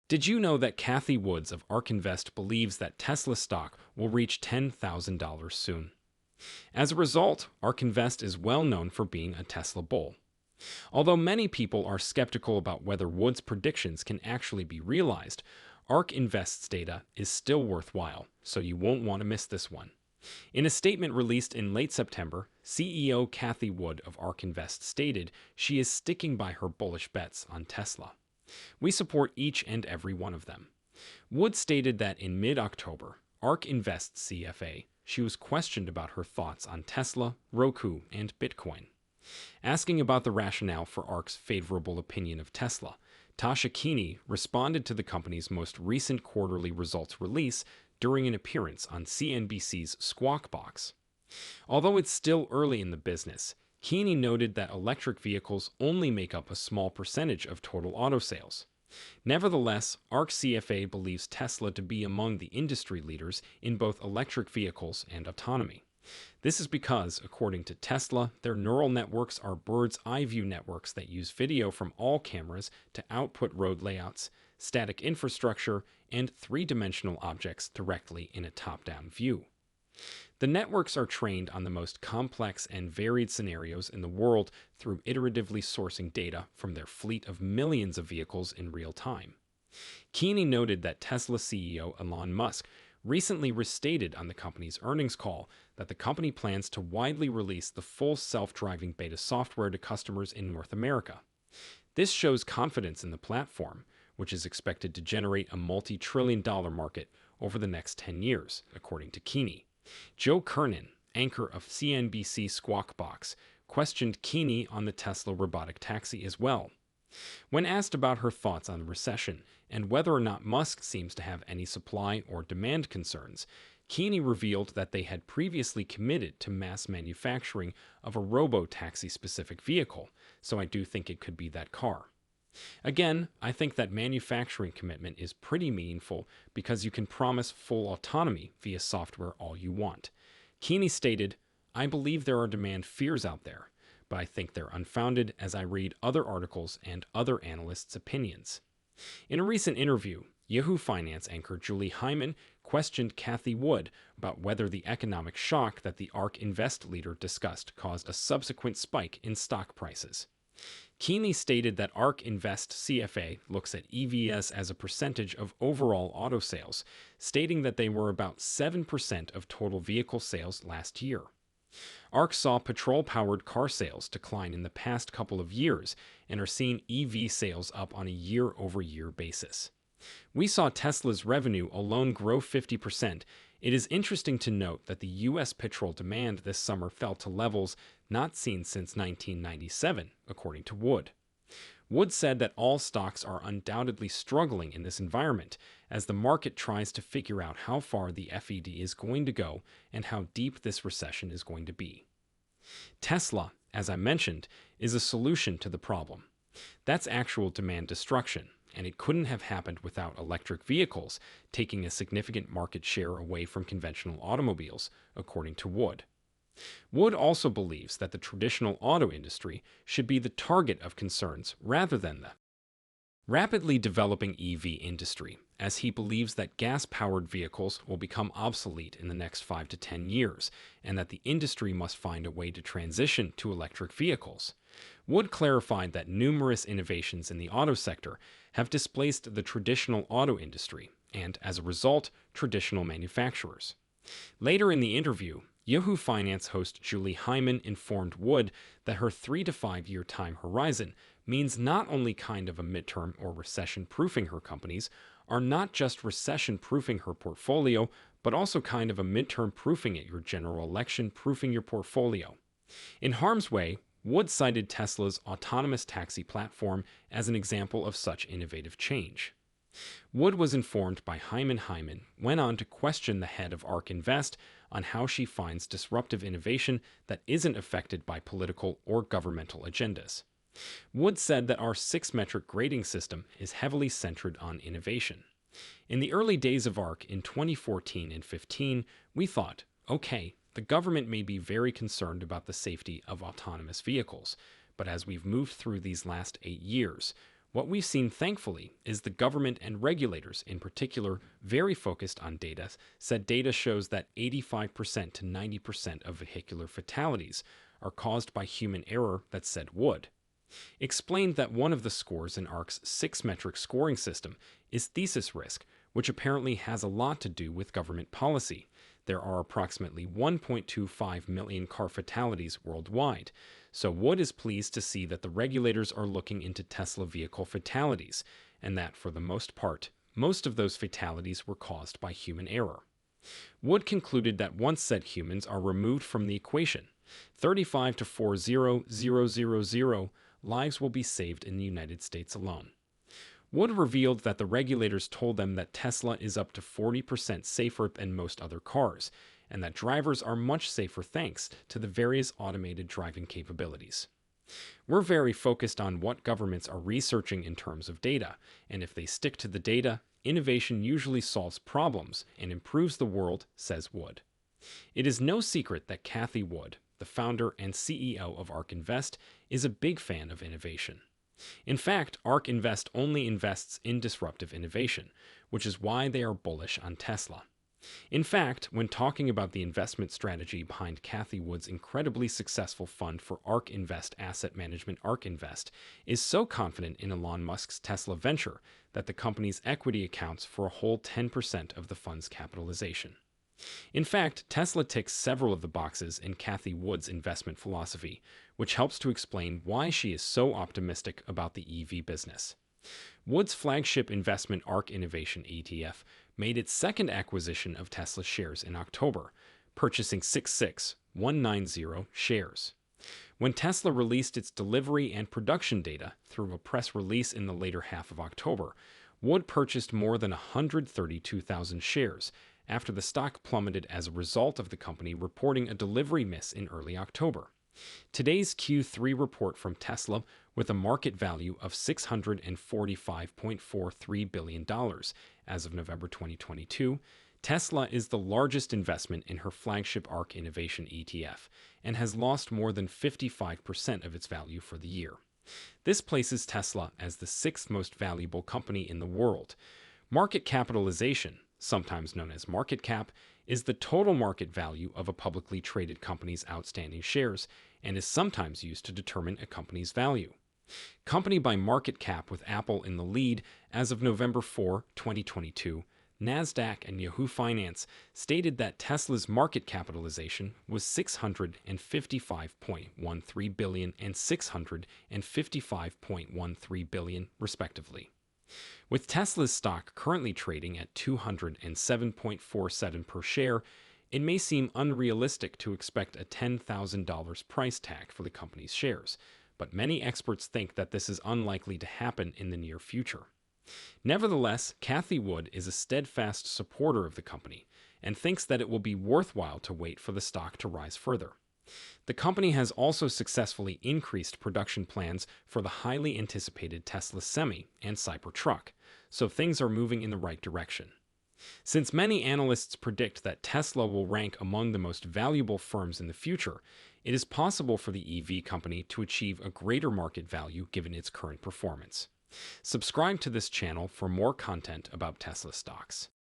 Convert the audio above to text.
Did you know that Kathy Woods of ARK Invest believes that Tesla stock will reach $10,000 soon? As a result, ARK Invest is well known for being a Tesla bull. Although many people are skeptical about whether Woods' predictions can actually be realized, ARK Invest's data is still worthwhile, so you won't want to miss this one. In a statement released in late September, CEO Kathy Wood of ARK Invest stated she is sticking by her bullish bets on Tesla. We support each and every one of them. Wood stated that in mid-October, ARK Invest CFA, she was questioned about her thoughts on Tesla, Roku, and Bitcoin. Asking about the rationale for ARK's favorable opinion of Tesla, Tasha Keeney responded to the company's most recent quarterly results release during an appearance on CNBC's Squawk Box. Although it's still early in the business, Keeney noted that electric vehicles only make up a small percentage of total auto sales. Nevertheless, ARK CFA believes Tesla to be among the industry leaders in both electric vehicles and autonomy. This is because, according to Tesla, their neural networks are bird's eye view networks that use video from all cameras to output road layouts, static infrastructure, and three-dimensional objects directly in a top-down view. The networks are trained on the most complex and varied scenarios in the world through iteratively sourcing data from their fleet of millions of vehicles in real time. Keeney noted that Tesla CEO Elon Musk recently restated on the company's earnings call that the company plans to widely release the full self-driving beta software to customers in North America. This shows confidence in the platform, which is expected to generate a multi-trillion-dollar market over the next 10 years, according to Keeney. Joe Kernan, anchor of CNBC Squawk Box, questioned Keeney on the Tesla robotic taxi as well. When asked about her thoughts on the recession and whether or not Musk seems to have any supply or demand concerns, Keeney revealed that they had previously committed to mass manufacturing of a robo-taxi-specific vehicle, so I do think it could be that car. Again, I think that manufacturing commitment is pretty meaningful because you can promise full autonomy via software all you want. Keeney stated, "I believe there are demand fears out there, but I think they're unfounded as I read other articles and other analysts' opinions." In a recent interview, Yahoo Finance anchor Julie Hyman questioned Kathy Wood about whether the economic shock that the ARK Invest leader discussed caused a subsequent spike in stock prices. Keeney stated that ARK Invest CFA looks at EVs as a percentage of overall auto sales, stating that they were about 7% of total vehicle sales last year. ARK saw petrol-powered car sales decline in the past couple of years and are seeing EV sales up on a year-over-year basis. We saw Tesla's revenue alone grow 50%. It is interesting to note that the U.S. petrol demand this summer fell to levels not seen since 1997, according to Wood. Wood said that all stocks are undoubtedly struggling in this environment as the market tries to figure out how far the FED is going to go and how deep this recession is going to be. Tesla, as I mentioned, is a solution to the problem. That's actual demand destruction, and it couldn't have happened without electric vehicles taking a significant market share away from conventional automobiles, according to Wood. Wood also believes that the traditional auto industry should be the target of concerns rather than the rapidly developing EV industry, as he believes that gas-powered vehicles will become obsolete in the next 5 to 10 years, and that the industry must find a way to transition to electric vehicles. Wood clarified that numerous innovations in the auto sector have displaced the traditional auto industry, and as a result, traditional manufacturers. Later in the interview, Yahoo Finance host Julie Hyman informed Wood that her 3 to 5 year time horizon means not only kind of a midterm or recession-proofing her companies, are not just recession-proofing her portfolio, but also kind of a midterm-proofing at your general election-proofing your portfolio. In harm's way, Wood cited Tesla's autonomous taxi platform as an example of such innovative change. Wood was informed by Hyman went on to question the head of ARK Invest on how she finds disruptive innovation that isn't affected by political or governmental agendas. Wood said that our 6-metric grading system is heavily centered on innovation. In the early days of ARK in 2014 and 15, we thought, okay, the government may be very concerned about the safety of autonomous vehicles, but as we've moved through these last 8 years, What we've seen, thankfully, is the government and regulators, in particular, very focused on data, said data shows that 85% to 90% of vehicular fatalities are caused by human error, that said would. Explained that one of the scores in ARC's 6-metric scoring system is thesis risk, which apparently has a lot to do with government policy. There are approximately 1.25 million car fatalities worldwide, so Wood is pleased to see that the regulators are looking into Tesla vehicle fatalities, and that, for the most part, most of those fatalities were caused by human error. Wood concluded that once said humans are removed from the equation, 35 to 40000 lives will be saved in the United States alone. Wood revealed that the regulators told them that Tesla is up to 40% safer than most other cars, and that drivers are much safer thanks to the various automated driving capabilities. We're very focused on what governments are researching in terms of data, and if they stick to the data, innovation usually solves problems and improves the world, says Wood. It is no secret that Cathie Wood, the founder and CEO of ARK Invest, is a big fan of innovation. In fact, ARK Invest only invests in disruptive innovation, which is why they are bullish on Tesla. In fact, when talking about the investment strategy behind Cathie Wood's incredibly successful fund for ARK Invest Asset Management, ARK Invest is so confident in Elon Musk's Tesla venture that the company's equity accounts for a whole 10% of the fund's capitalization. In fact, Tesla ticks several of the boxes in Cathie Wood's investment philosophy, which helps to explain why she is so optimistic about the EV business. Wood's flagship investment ARK Innovation ETF made its second acquisition of Tesla shares in October, purchasing 66190 shares. When Tesla released its delivery and production data through a press release in the later half of October, Wood purchased more than 132,000 shares after the stock plummeted as a result of the company reporting a delivery miss in early October. Today's Q3 report from Tesla, with a market value of $645.43 billion as of November 2022, Tesla is the largest investment in her flagship ARK Innovation ETF and has lost more than 55% of its value for the year. This places Tesla as the sixth most valuable company in the world. Market capitalization, sometimes known as market cap, is the total market value of a publicly traded company's outstanding shares and is sometimes used to determine a company's value. Company by market cap, with Apple in the lead as of November 4, 2022, NASDAQ and Yahoo Finance stated that Tesla's market capitalization was $655.13 billion and $655.13 billion, respectively. With Tesla's stock currently trading at $207.47 per share, it may seem unrealistic to expect a $10,000 price tag for the company's shares, but many experts think that this is unlikely to happen in the near future. Nevertheless, Cathie Wood is a steadfast supporter of the company and thinks that it will be worthwhile to wait for the stock to rise further. The company has also successfully increased production plans for the highly anticipated Tesla Semi and Cybertruck, so things are moving in the right direction. Since many analysts predict that Tesla will rank among the most valuable firms in the future, it is possible for the EV company to achieve a greater market value given its current performance. Subscribe to this channel for more content about Tesla stocks.